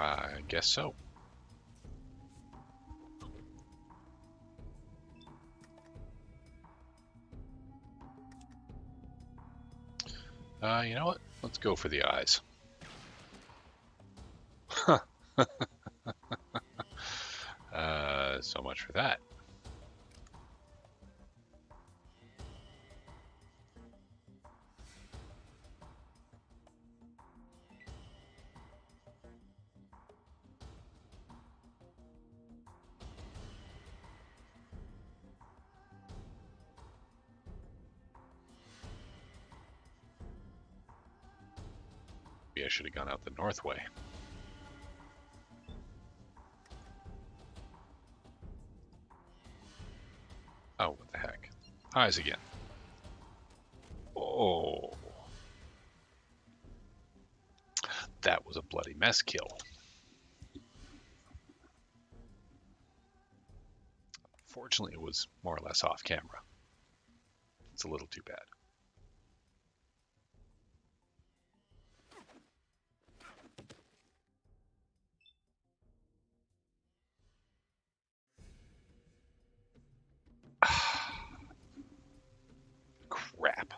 I guess so. You know what? Let's go for the eyes. So much for that. Maybe I should have gone out the north way. Oh, what the heck. Eyes again. Oh. That was a bloody mess kill. Fortunately, it was more or less off camera. It's a little too bad. Crap.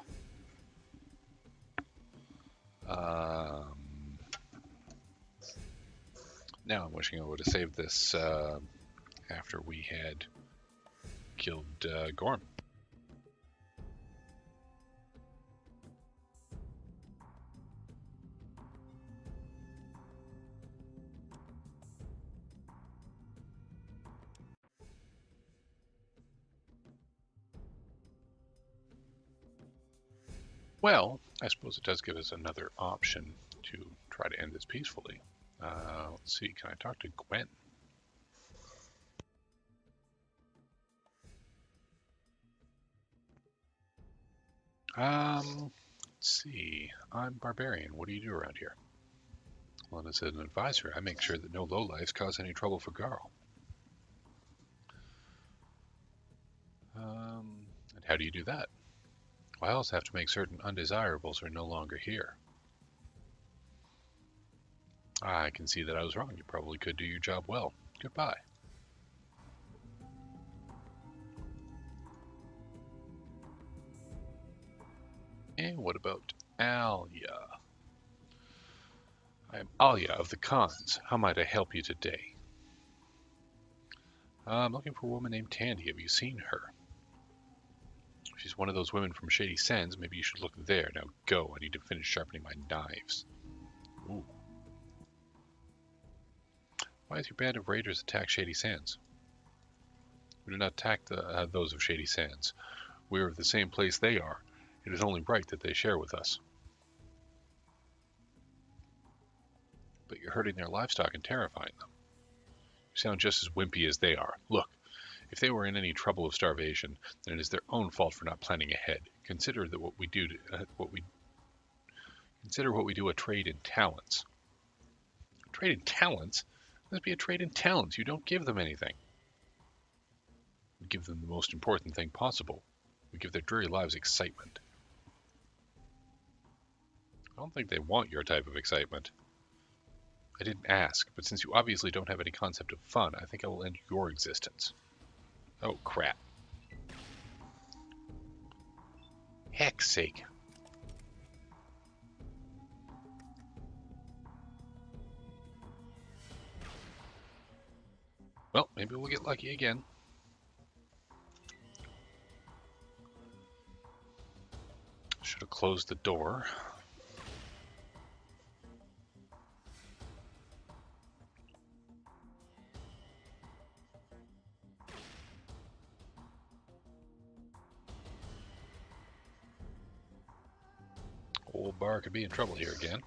Now I'm wishing I would have saved this after we had killed Gorm. Well, I suppose it does give us another option to try to end this peacefully. Let's see, can I talk to Gwen? Let's see. I'm Barbarian. What do you do around here? Well, as an advisor, I make sure that no lowlifes cause any trouble for Garl. And how do you do that? Well, I also have to make certain undesirables are no longer here. I can see that I was wrong. You probably could do your job well. Goodbye. And what about Alia? I am Alia of the Khans. How might I help you today? I'm looking for a woman named Tandy. Have you seen her? She's one of those women from Shady Sands. Maybe you should look there. Now go. I need to finish sharpening my knives. Ooh. Why has your band of raiders attacked Shady Sands? We do not attack those of Shady Sands. We are of the same place they are. It is only right that they share with us. But you're hurting their livestock and terrifying them. You sound just as wimpy as they are. Look, if they were in any trouble of starvation, then it is their own fault for not planning ahead. Consider that what we do a trade in talents. A trade in talents? Let be a trade in talents. You don't give them anything. We give them the most important thing possible. We give their dreary lives excitement. I don't think they want your type of excitement. I didn't ask, but since you obviously don't have any concept of fun, I think I will end your existence. Oh, crap. Heck's sake. Well, maybe we'll get lucky again. Should have closed the door. Old Bar could be in trouble here again.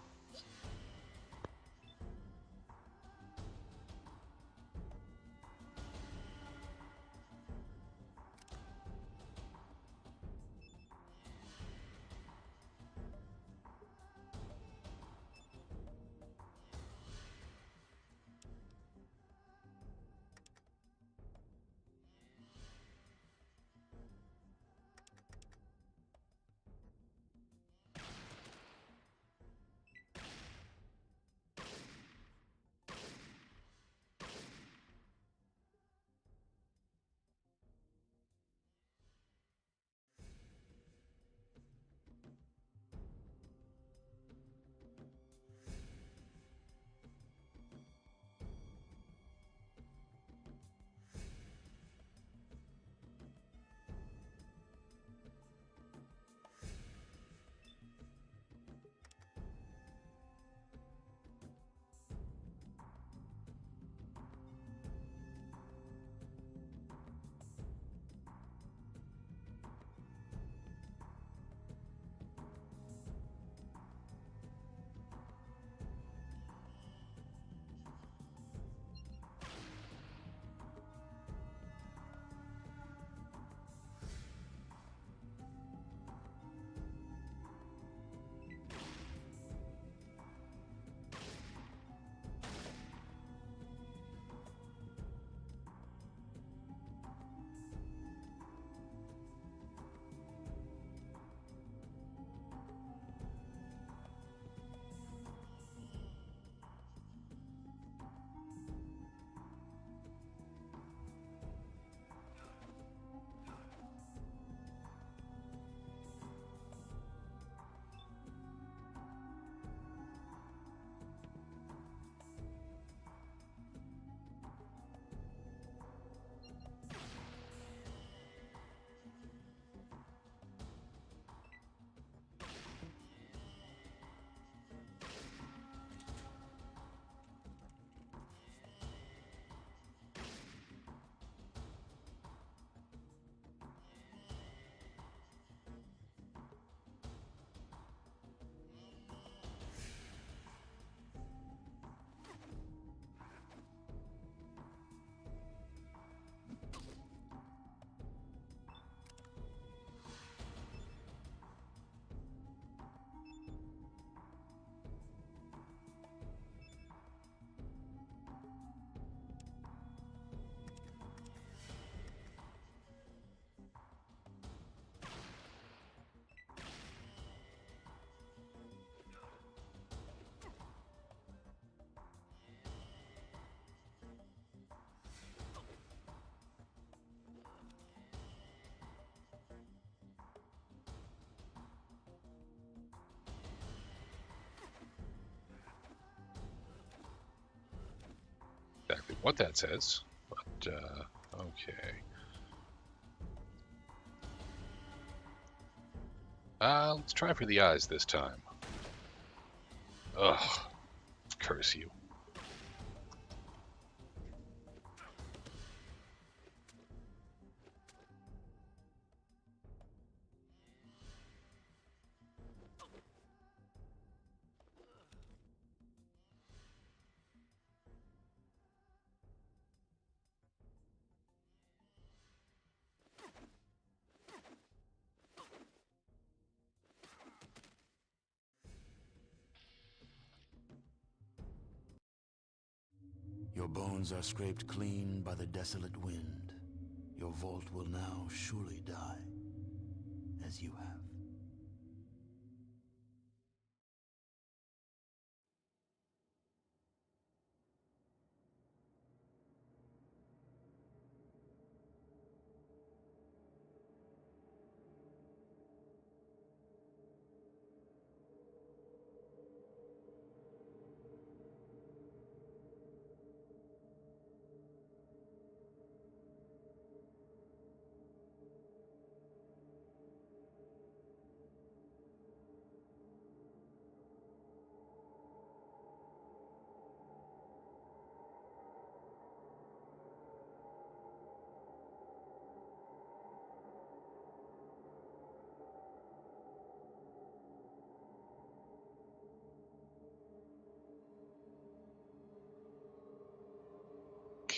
what that says, but okay. Let's try for the eyes this time. Ugh, curse you. Your bones are scraped clean by the desolate wind. Your vault will now surely die, as you have.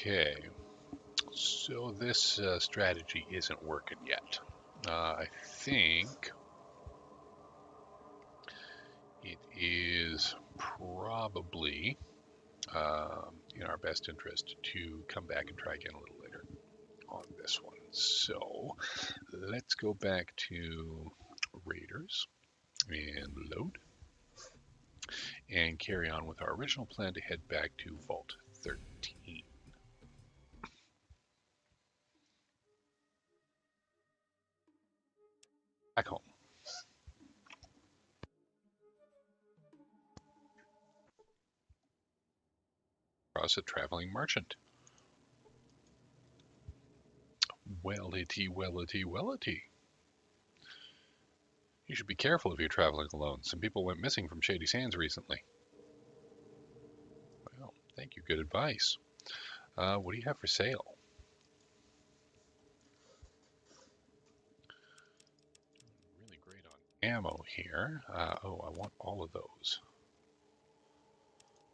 Okay, so this strategy isn't working yet. I think it is probably in our best interest to come back and try again a little later on this one. So let's go back to Raiders and load and carry on with our original plan to head back to Vault 13. Back home. Across a traveling merchant. Wellity, wellity, wellity. You should be careful if you're traveling alone. Some people went missing from Shady Sands recently. Well, thank you. Good advice. What do you have for sale? Really great on ammo here. Oh, I want all of those.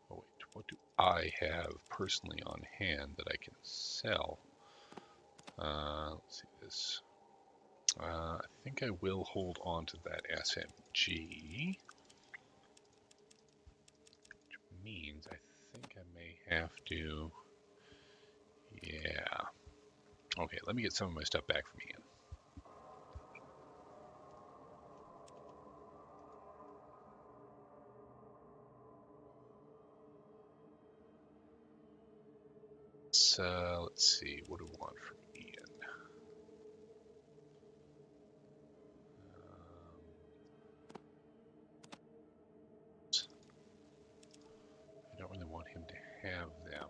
Oh, wait. What do I have personally on hand that I can sell? Let's see this. I think I will hold on to that SMG. Which means I think I may have to... Yeah. Okay, let me get some of my stuff back from Ian. Let's see, what do we want from Ian? I don't really want him to have them.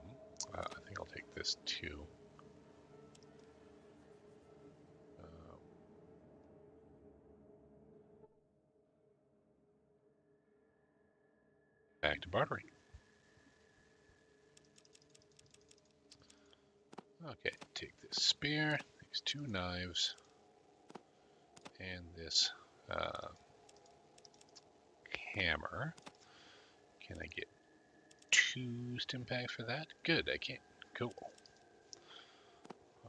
I think I'll take this too. Back to bartering. Okay, take this spear, these two knives, and this hammer. Can I get 2 stim packs for that? Good, I can. Cool.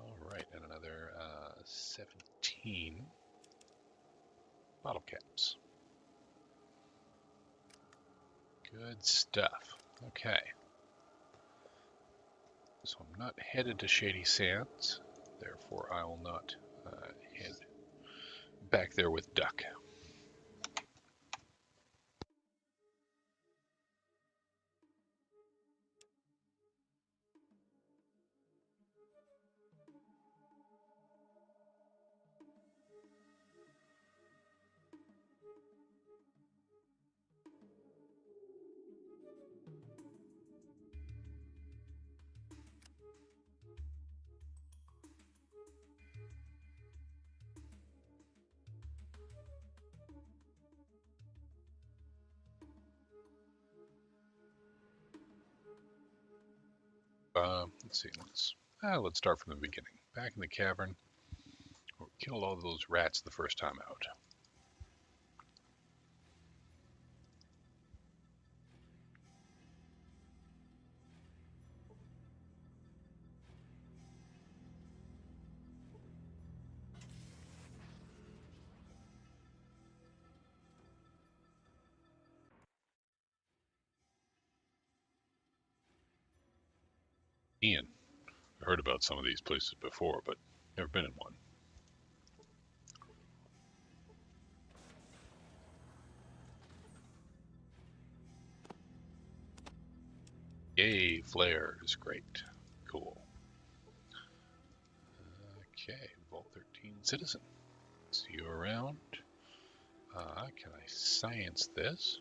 Alright, and another 17 bottle caps. Good stuff. Okay. So I'm not headed to Shady Sands, therefore I will not head back there with Duck. Let's see. Let's start from the beginning. Back in the cavern, where we killed all those rats the first time out. Ian, I heard about some of these places before, but never been in one. Yay, flares. Great. Cool. Okay, Vault 13 Citizen. See you around. Can I science this?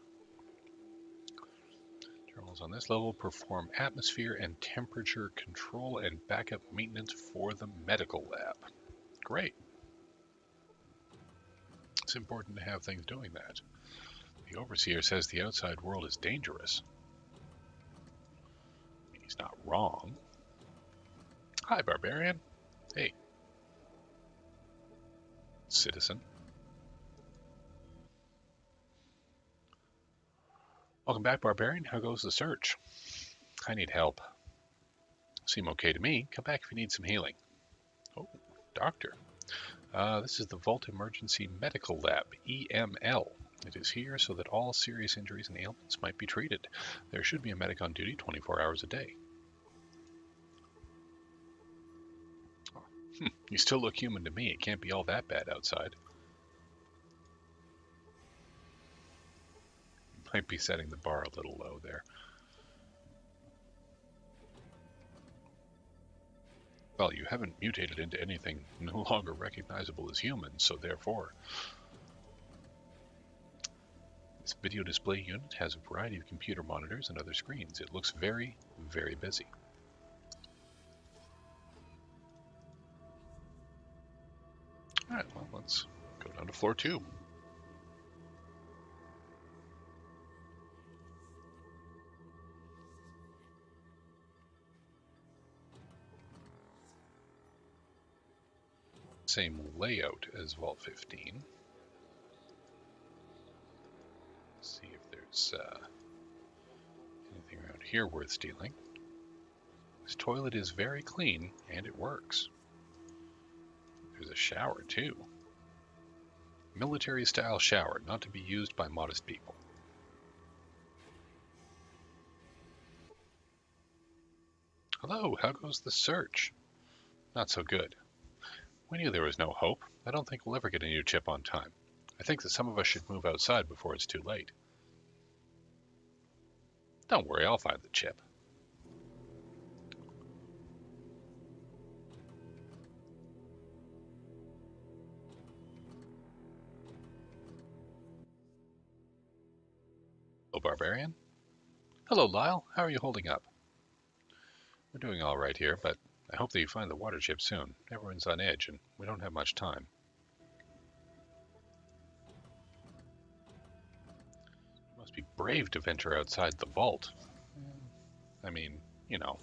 Terminals on this level perform atmosphere and temperature control and backup maintenance for the medical lab. Great. It's important to have things doing that. The Overseer says the outside world is dangerous. I mean, he's not wrong. Hi, Barbarian. Hey, Citizen. Welcome back, Barbarian. How goes the search? I need help. Seem okay to me. Come back if you need some healing. Oh, doctor. This is the Vault Emergency Medical Lab, EML. It is here so that all serious injuries and ailments might be treated. There should be a medic on duty 24 hours a day. You still look human to me. It can't be all that bad outside. Might be setting the bar a little low there. Well, you haven't mutated into anything no longer recognizable as human, so therefore... This video display unit has a variety of computer monitors and other screens. It looks very, very busy. Alright, well, let's go down to floor 2. Same layout as Vault 15. Let's see if there's anything around here worth stealing. This toilet is very clean, and it works. There's a shower, too. Military-style shower, not to be used by modest people. Hello, how goes the search? Not so good. We knew there was no hope. I don't think we'll ever get a new chip on time. I think that some of us should move outside before it's too late. Don't worry, I'll find the chip. Hello, Barbarian. Hello, Lyle. How are you holding up? We're doing all right here, but I hope that you find the water chip soon. Everyone's on edge, and we don't have much time. You must be brave to venture outside the vault. I mean, you know.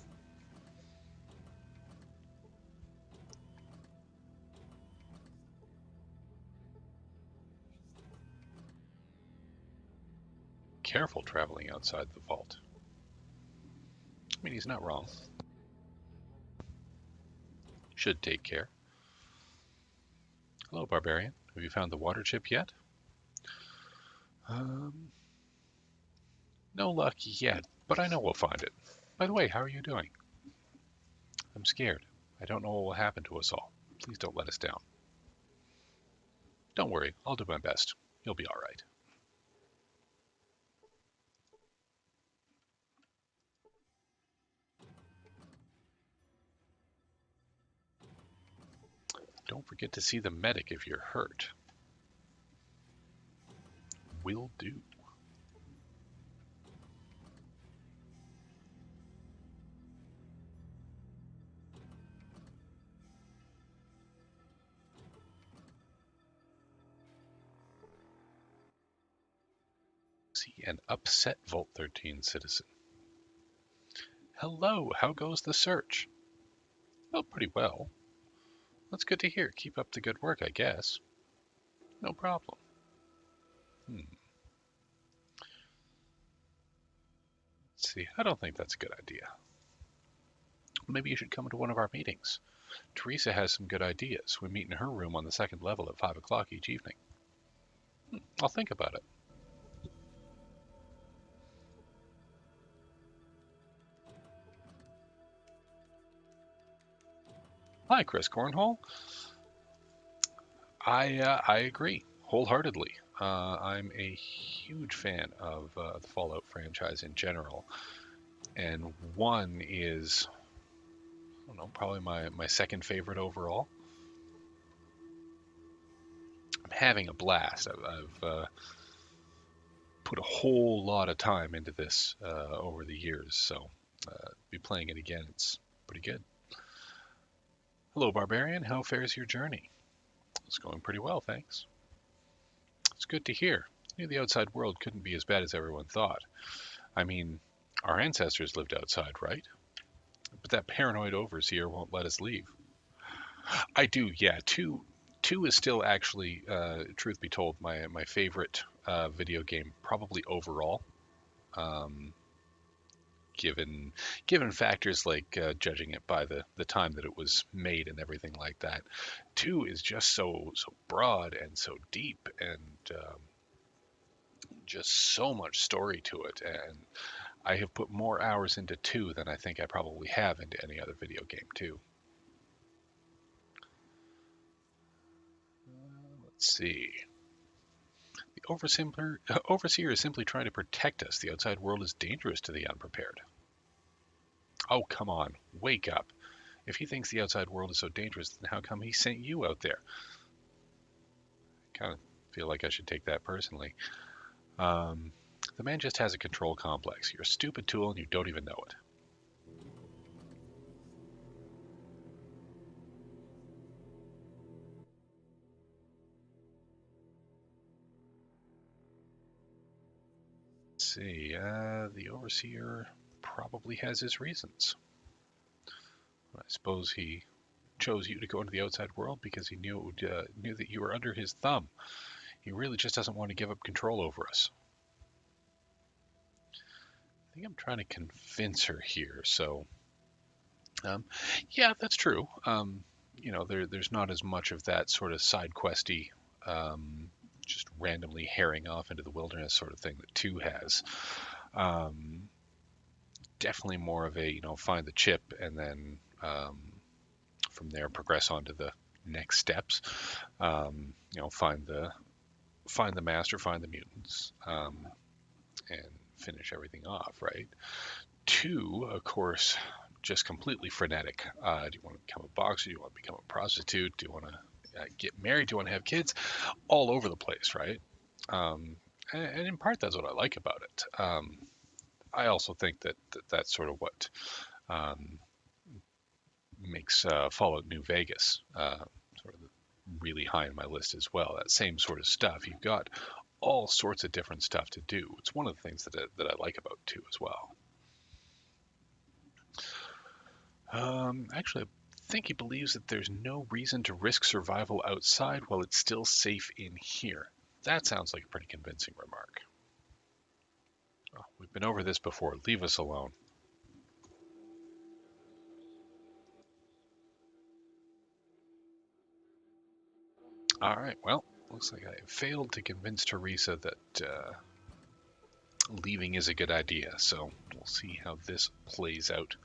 Careful traveling outside the vault. I mean, he's not wrong. Should take care. Hello, Barbarian. Have you found the water chip yet? No luck yet, but I know we'll find it. By the way, how are you doing? I'm scared. I don't know what will happen to us all. Please don't let us down. Don't worry, I'll do my best. You'll be all right. Don't forget to see the medic if you're hurt. Will do. See an upset Vault 13 citizen. Hello, how goes the search? Oh, pretty well. That's good to hear. Keep up the good work, I guess. No problem. Hmm. Let's see. I don't think that's a good idea. Maybe you should come to one of our meetings. Teresa has some good ideas. We meet in her room on the second level at 5 o'clock each evening. I'll think about it. Hi, Chris Cornhole. I agree wholeheartedly. I'm a huge fan of the Fallout franchise in general, and one is, I don't know, probably my second favorite overall. I'm having a blast. I've put a whole lot of time into this over the years, so be playing it again. It's pretty good. Hello, Barbarian. How fares your journey? It's going pretty well, thanks. It's good to hear. I knew the outside world couldn't be as bad as everyone thought. I mean, our ancestors lived outside, right? But that paranoid overseer won't let us leave. I do, yeah. Two is still actually, truth be told, my favorite video game, probably overall. Um, given factors like judging it by the time that it was made and everything like that. Two is just so broad and so deep and just so much story to it. And I have put more hours into two than I think I probably have into any other video game too. Let's see. Overseer is simply trying to protect us. The outside world is dangerous to the unprepared. Oh, come on. Wake up. If he thinks the outside world is so dangerous, then how come he sent you out there? Kind of feel like I should take that personally. Um, the man just has a control complex. You're a stupid tool and you don't even know it. Let's see. The overseer probably has his reasons. I suppose he chose you to go into the outside world because he knew that you were under his thumb. He really just doesn't want to give up control over us. I think I'm trying to convince her here. So, um, yeah, that's true. There's not as much of that sort of side questy, um, just randomly herring off into the wilderness sort of thing that two has. Um, Definitely more of a find the chip and then from there progress on to the next steps. Find the master, find the mutants, and finish everything off. Right. Two, of course, just completely frenetic. Do you want to become a boxer? Do you want to become a prostitute? Do you want to get married? Do you want to have kids? All over the place, right? Um, and in part, that's what I like about it. I also think that's sort of what um, makes Fallout New Vegas sort of really high on my list as well. That same sort of stuff. You've got all sorts of different stuff to do. It's one of the things that I like about two as well. Actually, I think he believes that there's no reason to risk survival outside while it's still safe in here. That sounds like a pretty convincing remark. Oh, we've been over this before. Leave us alone. All right, well, looks like I failed to convince Teresa that leaving is a good idea, so we'll see how this plays out.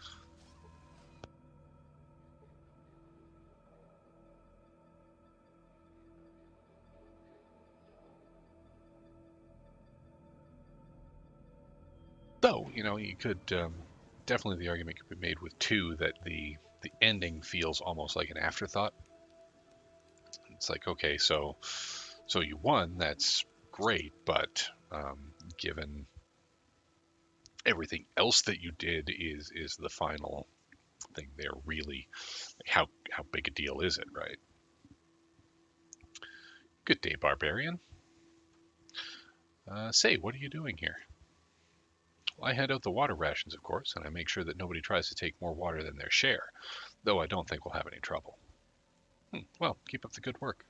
Though, you could definitely the argument could be made with two that the ending feels almost like an afterthought. It's like, okay, so you won, that's great, but given everything else that you did is the final thing there really, like, how big a deal is it, right? Good day, barbarian. Say, what are you doing here? I hand out the water rations, of course, and I make sure that nobody tries to take more water than their share, though I don't think we'll have any trouble. Well, keep up the good work.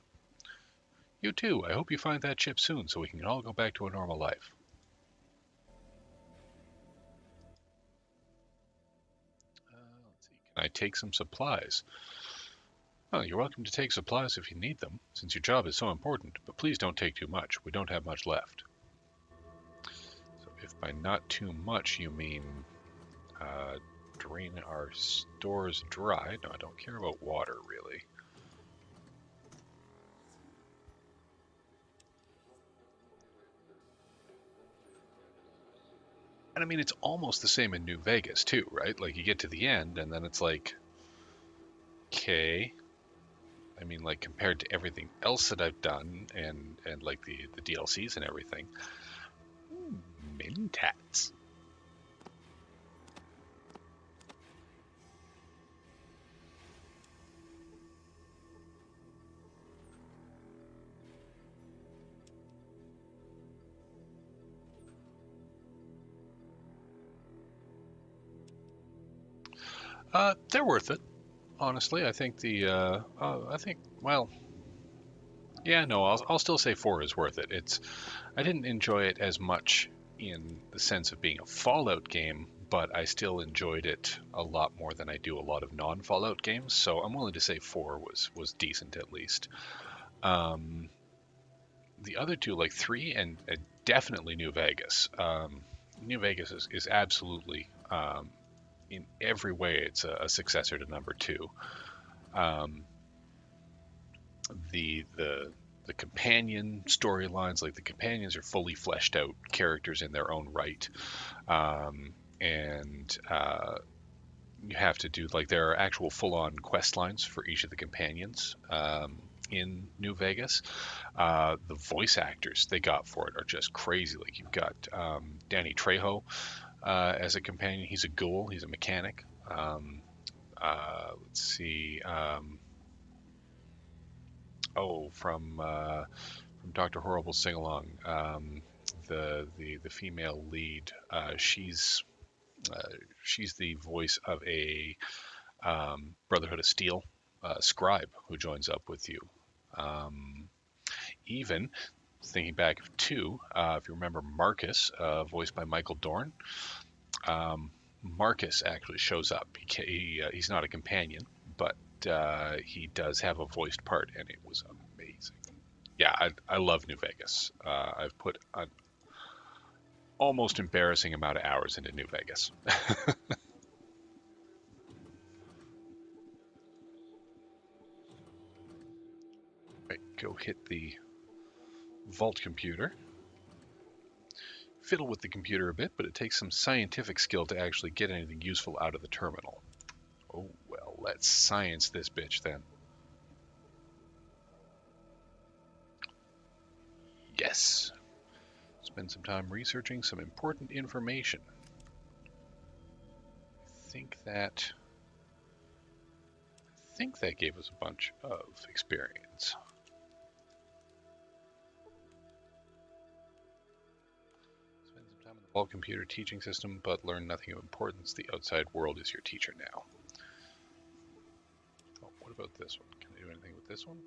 You too. I hope you find that ship soon so we can all go back to a normal life. Let's see. Can I take some supplies? Well, you're welcome to take supplies if you need them, since your job is so important, but please don't take too much. We don't have much left. So if by not too much you mean drain our stores dry, no, I don't care about water, really. And I mean, it's almost the same in New Vegas, too, right? Like, you get to the end, and then it's like, okay. I mean, like, compared to everything else that I've done, and like, the DLCs and everything, Mentats. They're worth it, honestly. I think well, yeah, no, I'll still say 4 is worth it. I didn't enjoy it as much in the sense of being a Fallout game, but I still enjoyed it a lot more than I do a lot of non-Fallout games. So I'm willing to say 4 was decent at least. Um, the other two, like 3 and definitely New Vegas. New Vegas is absolutely in every way it's a successor to number 2. Um, the companion storylines, like the companions are fully fleshed out characters in their own right, and you have to do, like, there are actual full-on quest lines for each of the companions in New Vegas. The voice actors they got for it are just crazy. Like, you've got Danny Trejo as a companion. He's a ghoul. He's a mechanic. Let's see. From Doctor Horrible Sing Along, the female lead. She's the voice of a Brotherhood of Steel scribe who joins up with you. Even thinking back to, if you remember Marcus, voiced by Michael Dorn, Marcus actually shows up. He's not a companion, but he does have a voiced part, and it was amazing. Yeah, I love New Vegas. I've put an almost embarrassing amount of hours into New Vegas. Right, go hit the vault computer. Fiddle with the computer a bit, but it takes some scientific skill to actually get anything useful out of the terminal. Oh, well, let's science this bitch then. Yes. Spend some time researching some important information. I think that gave us a bunch of experience. Spend some time in the vault computer teaching system, but learn nothing of importance. The outside world is your teacher now. Oh, what about this one? Can I do anything with this one?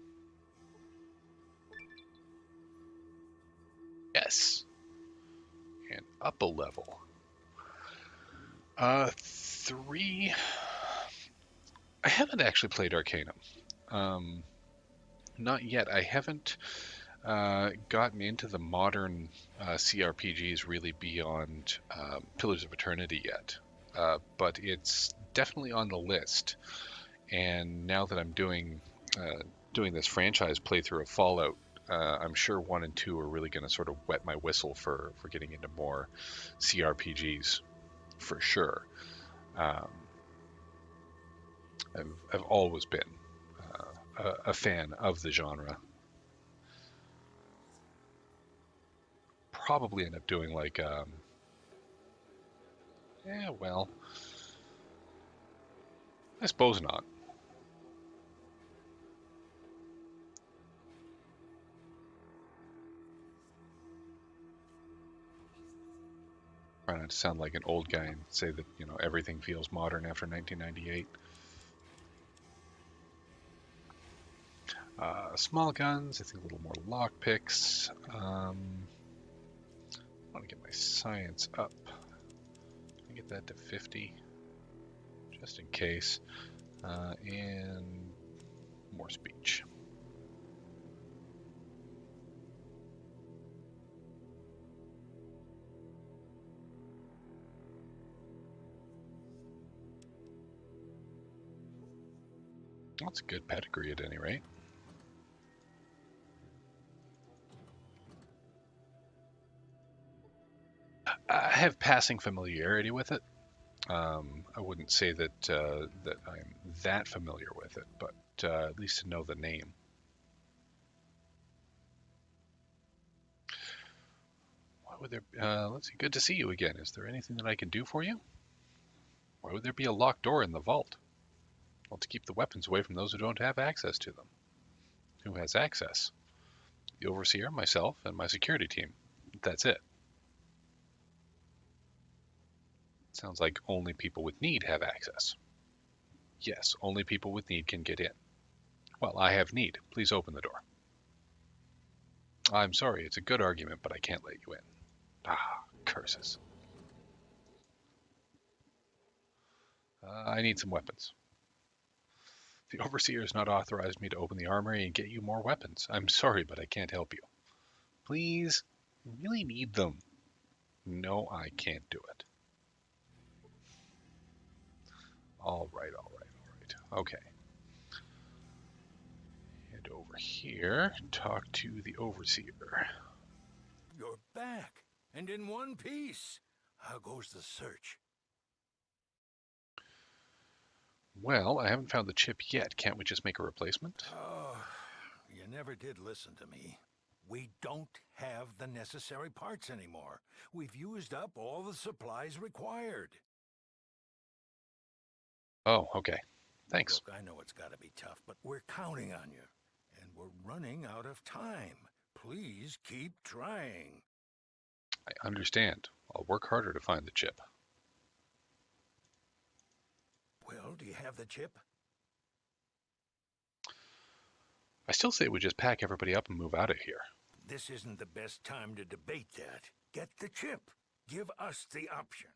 Yes. And up a level. 3. I haven't actually played Arcanum. Not yet. I haven't gotten into the modern CRPGs really beyond Pillars of Eternity yet. But it's definitely on the list. And now that I'm doing this franchise playthrough of Fallout, I'm sure 1 and 2 are really going to sort of wet my whistle for getting into more CRPGs, for sure. I've always been a fan of the genre. Probably end up doing like, well, I suppose not. Try not to sound like an old guy and say that, everything feels modern after 1998. Small guns, I think a little more lockpicks. I want to get my science up. I get that to 50, just in case. And more speech. That's a good pedigree at any rate. I have passing familiarity with it. I wouldn't say that that I'm that familiar with it, but at least to know the name. Why would there? Let's see. Good to see you again. Is there anything that I can do for you? Why would there be a locked door in the vault? Well, to keep the weapons away from those who don't have access to them. Who has access? The overseer, myself, and my security team. That's it. Sounds like only people with need have access. Yes, only people with need can get in. Well, I have need. Please open the door. I'm sorry, it's a good argument, but I can't let you in. Ah, curses. I need some weapons. The overseer has not authorized me to open the armory and get you more weapons. I'm sorry, but I can't help you. Please, I really need them. No, I can't do it. All right. Okay. Head over here, talk to the overseer. You're back, and in one piece. How goes the search? Well, I haven't found the chip yet. Can't we just make a replacement? Oh, you never did listen to me. We don't have the necessary parts anymore. We've used up all the supplies required. Oh, okay. Thanks. Look, I know it's gotta be tough, but we're counting on you. And we're running out of time. Please keep trying. I understand. I'll work harder to find the chip. Well, do you have the chip? I still say we just pack everybody up and move out of here. This isn't the best time to debate that. Get the chip. Give us the option.